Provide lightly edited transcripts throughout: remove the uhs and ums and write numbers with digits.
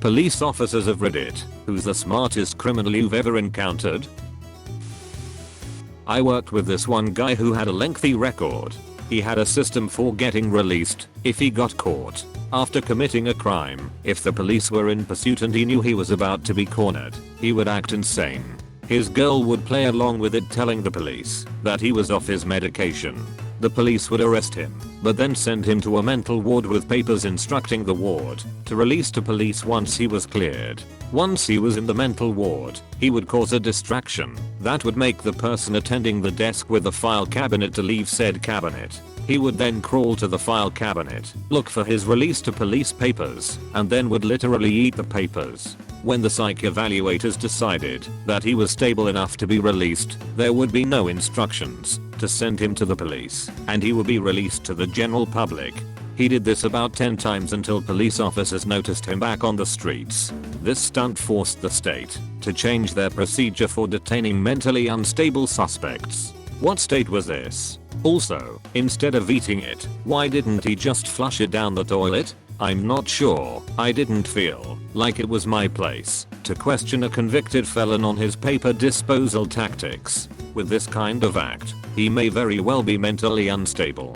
Police officers of Reddit, who's the smartest criminal you've ever encountered? I worked with this one guy who had a lengthy record. He had a system for getting released if he got caught after committing a crime. If the police were in pursuit and he knew he was about to be cornered, he would act insane. His girl would play along with it, telling the police that he was off his medication. The police would arrest him, but then send him to a mental ward with papers instructing the ward to release to police once he was cleared. Once he was in the mental ward, he would cause a distraction that would make the person attending the desk with the file cabinet to leave said cabinet. He would then crawl to the file cabinet, look for his release to police papers, and then would literally eat the papers. When the psych evaluators decided that he was stable enough to be released, there would be no instructions to send him to the police, and he would be released to the general public. He did this about 10 times until police officers noticed him back on the streets. This stunt forced the state to change their procedure for detaining mentally unstable suspects. What state was this? Also, instead of eating it, why didn't he just flush it down the toilet? I'm not sure. I didn't feel like it was my place to question a convicted felon on his paper disposal tactics. With this kind of act, he may very well be mentally unstable.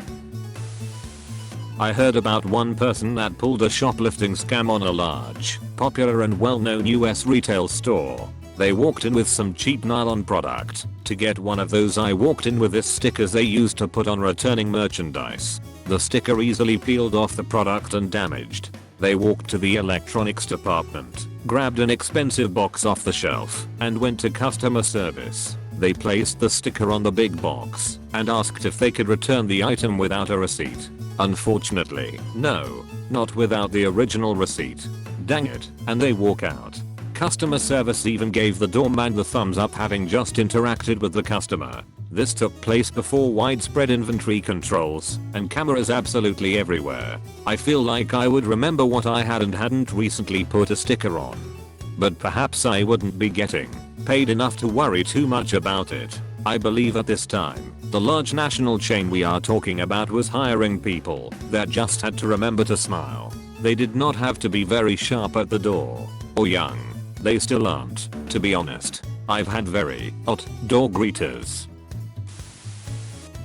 I heard about one person that pulled a shoplifting scam on a large, popular and well-known US retail store. They walked in with some cheap nylon product. To get one of those, I walked in with this stickers they used to put on returning merchandise. The sticker easily peeled off the product and damaged. They walked to the electronics department, grabbed an expensive box off the shelf, and went to customer service. They placed the sticker on the big box and asked if they could return the item without a receipt. Unfortunately, no, not without the original receipt. Dang it, and they walk out. Customer service even gave the doorman the thumbs up, having just interacted with the customer. This took place before widespread inventory controls and cameras absolutely everywhere. I feel like I would remember what I had and hadn't recently put a sticker on. But perhaps I wouldn't be getting paid enough to worry too much about it. I believe at this time, the large national chain we are talking about was hiring people that just had to remember to smile. They did not have to be very sharp at the door or young. They still aren't, to be honest. I've had very hot door greeters.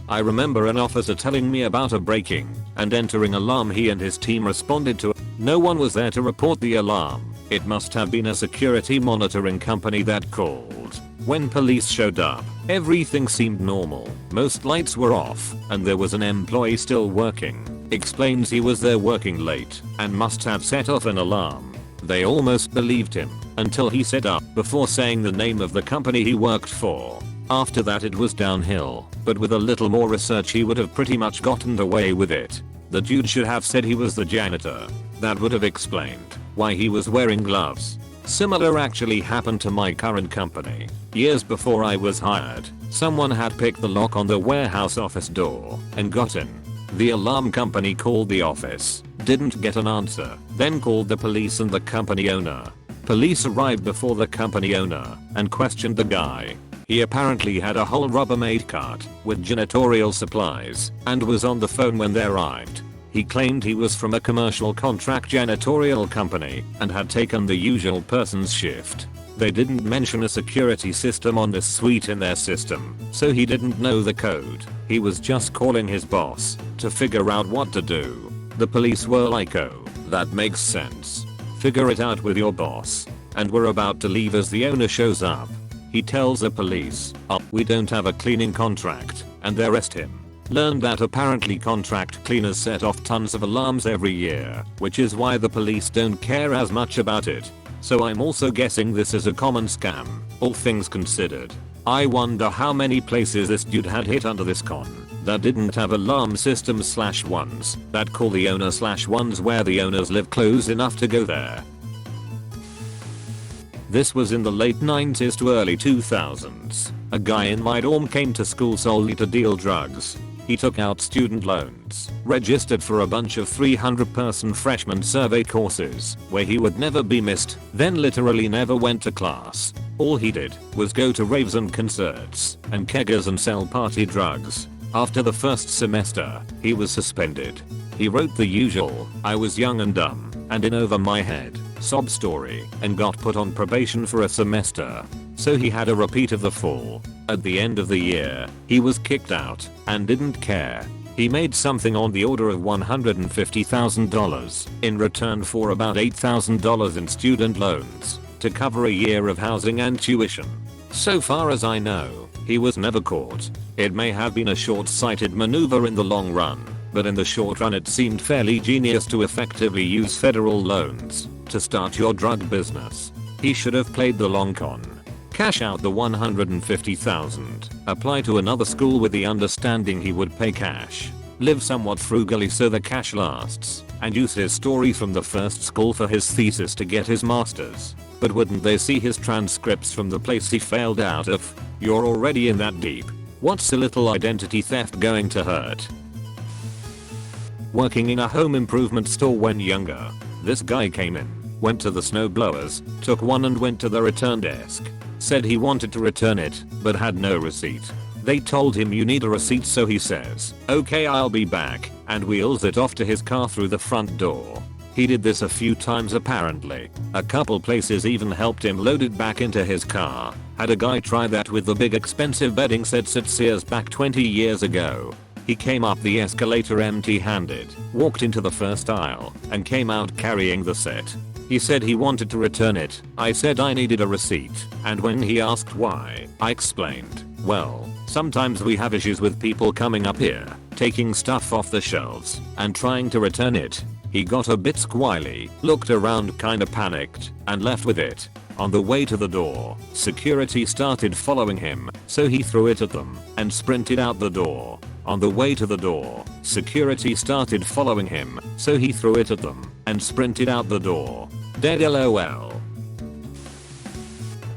I remember an officer telling me about a breaking and entering alarm he and his team responded to. No one was there to report the alarm. It must have been a security monitoring company that called. When police showed up, everything seemed normal. Most lights were off, and there was an employee still working. Explains he was there working late and must have set off an alarm. They almost believed him until he set up before saying the name of the company he worked for. After that it was downhill, but with a little more research he would have pretty much gotten away with it. The dude should have said he was the janitor. That would have explained why he was wearing gloves. Similar actually happened to my current company. Years before I was hired, someone had picked the lock on the warehouse office door and got in. The alarm company called the office, didn't get an answer, then called the police and the company owner. Police arrived before the company owner and questioned the guy. He apparently had a whole Rubbermaid cart with janitorial supplies and was on the phone when they arrived. He claimed he was from a commercial contract janitorial company and had taken the usual person's shift. They didn't mention a security system on this suite in their system, so he didn't know the code. He was just calling his boss to figure out what to do. The police were like, oh, that makes sense. Figure it out with your boss. And were about to leave as the owner shows up. He tells the police, oh, we don't have a cleaning contract, and they arrest him. Learned that apparently contract cleaners set off tons of alarms every year, which is why the police don't care as much about it. So I'm also guessing this is a common scam, all things considered. I wonder how many places this dude had hit under this con that didn't have alarm systems / ones that call the owner / ones where the owners live close enough to go there. This was in the late 90s to early 2000s. A guy in my dorm came to school solely to deal drugs. He took out student loans, registered for a bunch of 300-person freshman survey courses where he would never be missed, then literally never went to class. All he did was go to raves and concerts and keggers and sell party drugs. After the first semester, he was suspended. He wrote the usual, I was young and dumb and in over my head sob story, and got put on probation for a semester. So he had a repeat of the fall. At the end of the year, he was kicked out and didn't care. He made something on the order of $150,000 in return for about $8,000 in student loans to cover a year of housing and tuition. So far as I know, he was never caught. It may have been a short-sighted maneuver in the long run, but in the short run it seemed fairly genius to effectively use federal loans to start your drug business. He should have played the long con. Cash out the $150,000, apply to another school with the understanding he would pay cash, live somewhat frugally so the cash lasts, and use his story from the first school for his thesis to get his master's. But wouldn't they see his transcripts from the place he failed out of? You're already in that deep. What's a little identity theft going to hurt? Working in a home improvement store when younger, this guy came in, went to the snowblowers, took one and went to the return desk. Said he wanted to return it, but had no receipt. They told him you need a receipt, so he says, "Okay, I'll be back," and wheels it off to his car through the front door. He did this a few times apparently. A couple places even helped him load it back into his car. Had a guy try that with the big expensive bedding sets at Sears back 20 years ago. He came up the escalator empty-handed, walked into the first aisle, and came out carrying the set. He said he wanted to return it. I said I needed a receipt, and when he asked why, I explained, well, sometimes we have issues with people coming up here, taking stuff off the shelves, and trying to return it. He got a bit squirrely, looked around kinda panicked, and left with it. On the way to the door, security started following him, so he threw it at them, and sprinted out the door. On the way to the door, security started following him, so he threw it at them, and sprinted out the door. Dead LOL.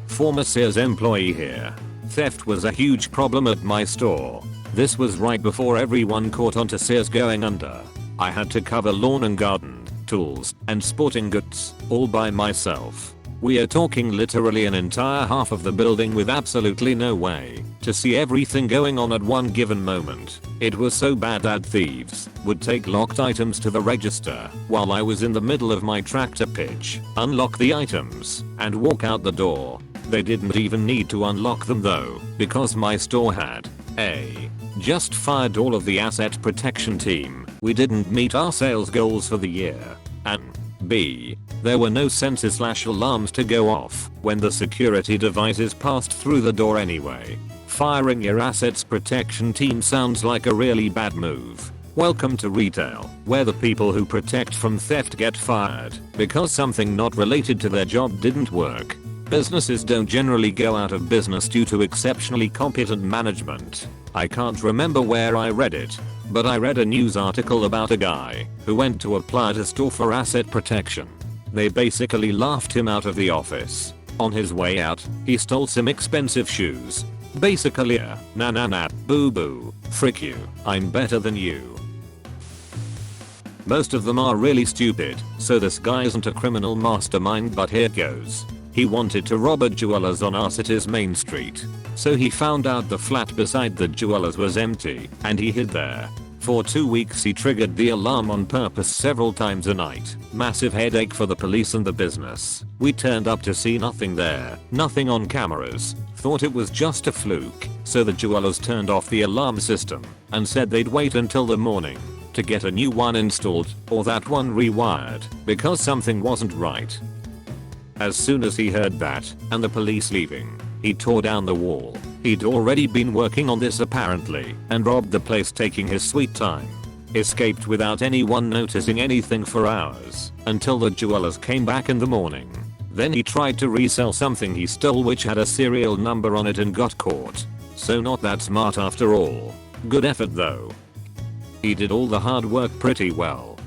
Former Sears employee here. Theft was a huge problem at my store. This was right before everyone caught on to Sears going under. I had to cover lawn and garden, tools, and sporting goods, all by myself. We are talking literally an entire half of the building with absolutely no way to see everything going on at one given moment. It was so bad that thieves would take locked items to the register while I was in the middle of my tractor pitch, unlock the items, and walk out the door. They didn't even need to unlock them though, because my store had A. just fired all of the asset protection team. We didn't meet our sales goals for the year. And B. there were no sensors/alarms to go off when the security devices passed through the door anyway. Firing your assets protection team sounds like a really bad move. Welcome to retail, where the people who protect from theft get fired because something not related to their job didn't work. Businesses don't generally go out of business due to exceptionally competent management. I can't remember where I read it, but I read a news article about a guy who went to apply at a store for asset protection. They basically laughed him out of the office. On his way out, he stole some expensive shoes. Basically a nah, boo boo, frick you, I'm better than you. Most of them are really stupid, so this guy isn't a criminal mastermind, but here goes. He wanted to rob a jeweler's on our city's main street. So he found out the flat beside the jeweler's was empty, and he hid there. For 2 weeks he triggered the alarm on purpose several times a night. Massive headache for the police and the business. We turned up to see nothing there, nothing on cameras. Thought it was just a fluke, so the jewelers turned off the alarm system and said they'd wait until the morning to get a new one installed, or that one rewired, because something wasn't right. As soon as he heard that, and the police leaving, he tore down the wall. He'd already been working on this apparently, and robbed the place taking his sweet time. Escaped without anyone noticing anything for hours, until the jewelers came back in the morning. Then he tried to resell something he stole which had a serial number on it and got caught. So not that smart after all. Good effort though. He did all the hard work pretty well.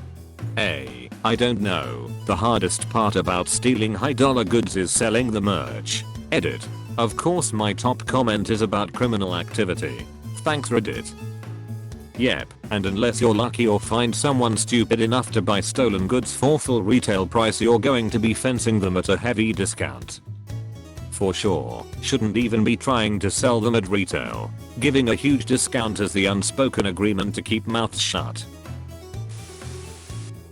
I don't know, the hardest part about stealing high dollar goods is selling the merch. Edit. Of course my top comment is about criminal activity. Thanks Reddit. Yep, and unless you're lucky or find someone stupid enough to buy stolen goods for full retail price, you're going to be fencing them at a heavy discount. For sure, shouldn't even be trying to sell them at retail. Giving a huge discount is the unspoken agreement to keep mouths shut.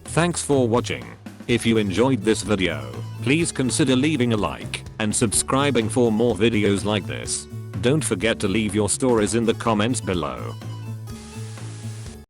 Thanks for watching. If you enjoyed this video, please consider leaving a like and subscribing for more videos like this. Don't forget to leave your stories in the comments below.